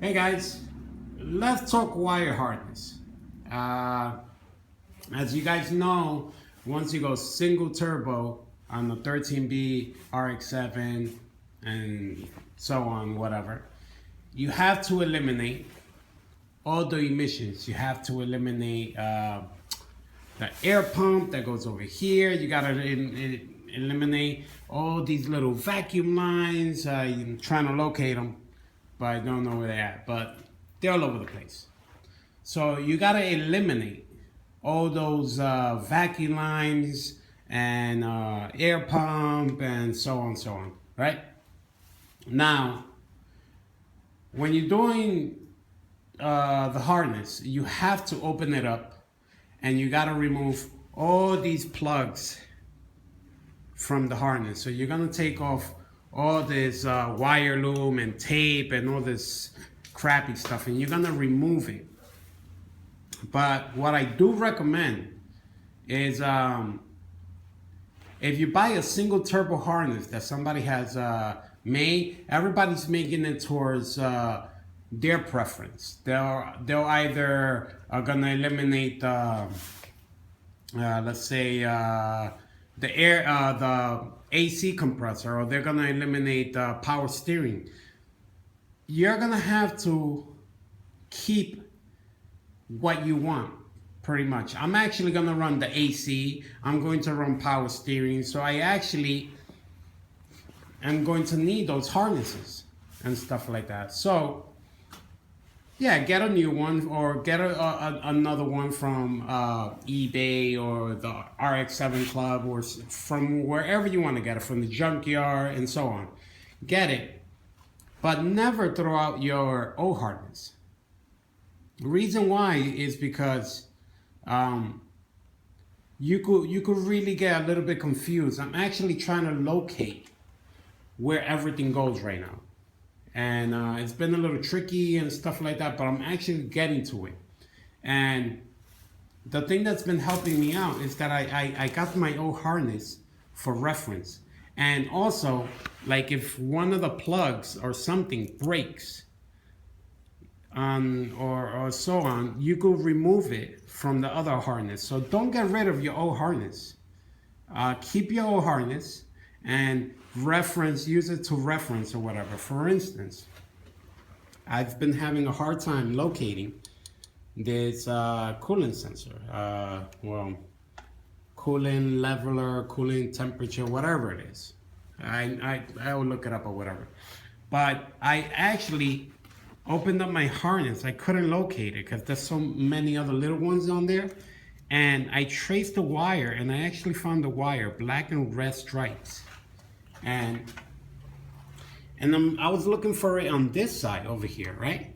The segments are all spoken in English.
Hey guys, let's talk wire hardness. As you guys know, once you go single turbo on the 13B, Rx7, and so on, whatever, you have to eliminate all the emissions. You have to eliminate the air pump that goes over here. You gotta eliminate all these little vacuum lines. I'm trying to locate them, but I don't know where they're at. But they're all over the place. So you gotta eliminate all those vacuum lines and air pump and so on, right? Now, when you're doing the harness, you have to open it up and you gotta remove all these plugs from the harness. So you're gonna take off all this wire loom and tape and all this crappy stuff, and you're gonna remove it. But what I do recommend is if you buy a single turbo harness that somebody has made, everybody's making it towards their preference. They'll either are gonna eliminate let's say the air the AC compressor, or they're gonna eliminate power steering. You're gonna have to keep what you want, pretty much. I'm actually gonna run the AC. I'm going to run power steering, so I actually am going to need those harnesses and stuff like that. So yeah, get a new one, or get another one from eBay or the Rx7 club, or from wherever you want to get it, from the junkyard and so on. Get it, but never throw out your old harness. The reason why is because you could really get a little bit confused. I'm actually trying to locate where everything goes right now. And it's been a little tricky and stuff like that, but I'm actually getting to it. And the thing that's been helping me out is that I got my old harness for reference. And also, like, if one of the plugs or something breaks, or so on, you could remove it from the other harness. So don't get rid of your old harness. Keep your old harness and use it to reference or whatever. For instance, I've been having a hard time locating this coolant sensor, coolant leveler, coolant temperature, whatever it is. I will look it up or whatever. But I actually opened up my harness. I couldn't locate it because there's so many other little ones on there. And I traced the wire, and I actually found the wire, black and red stripes. And I was looking for it on this side over here, right?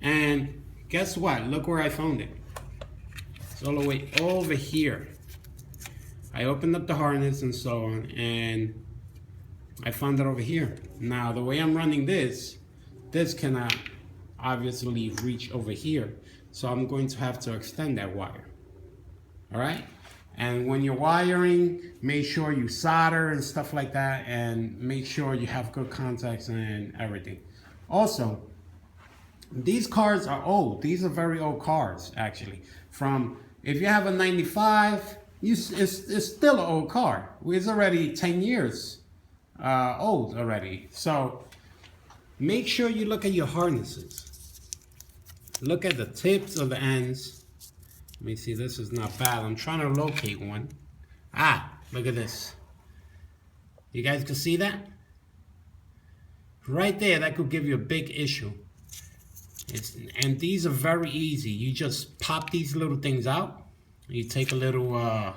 And guess what? Look where I found it. It's all the way over here. I opened up the harness and so on, and I found it over here. Now, the way I'm running this cannot obviously reach over here. So I'm going to have to extend that wire. All right? And when you're wiring, make sure you solder and stuff like that, and make sure you have good contacts and everything. Also, these cars are old. These are very old cars, actually. If you have a 95, it's still an old car. It's already 10 years old already. So make sure you look at your harnesses. Look at the tips of the ends. Let me see, this is not bad. I'm trying to locate one. Look at this. You guys can see that? Right there, that could give you a big issue. And these are very easy. You just pop these little things out. You take a little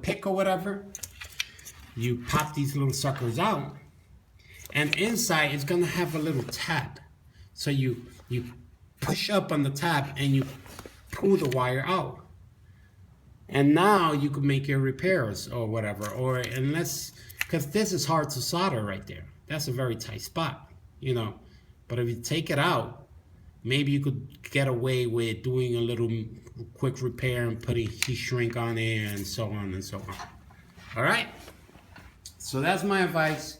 pick or whatever. You pop these little suckers out. And inside, it's gonna have a little tab. So you push up on the tab and you pull the wire out. And now you can make your repairs or whatever, because this is hard to solder right there. That's a very tight spot, you know. But if you take it out, maybe you could get away with doing a little quick repair and putting heat shrink on it and so on and so on. All right? So that's my advice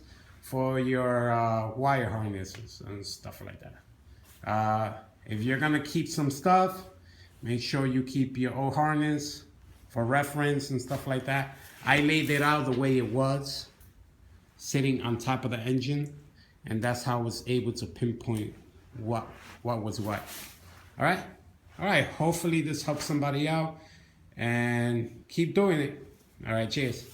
for your wire harnesses and stuff like that. If you're gonna keep some stuff, make sure you keep your old harness for reference and stuff like that. I laid it out the way it was, sitting on top of the engine, and that's how I was able to pinpoint what was what. All right. Hopefully this helps somebody out, and keep doing it. All right, cheers.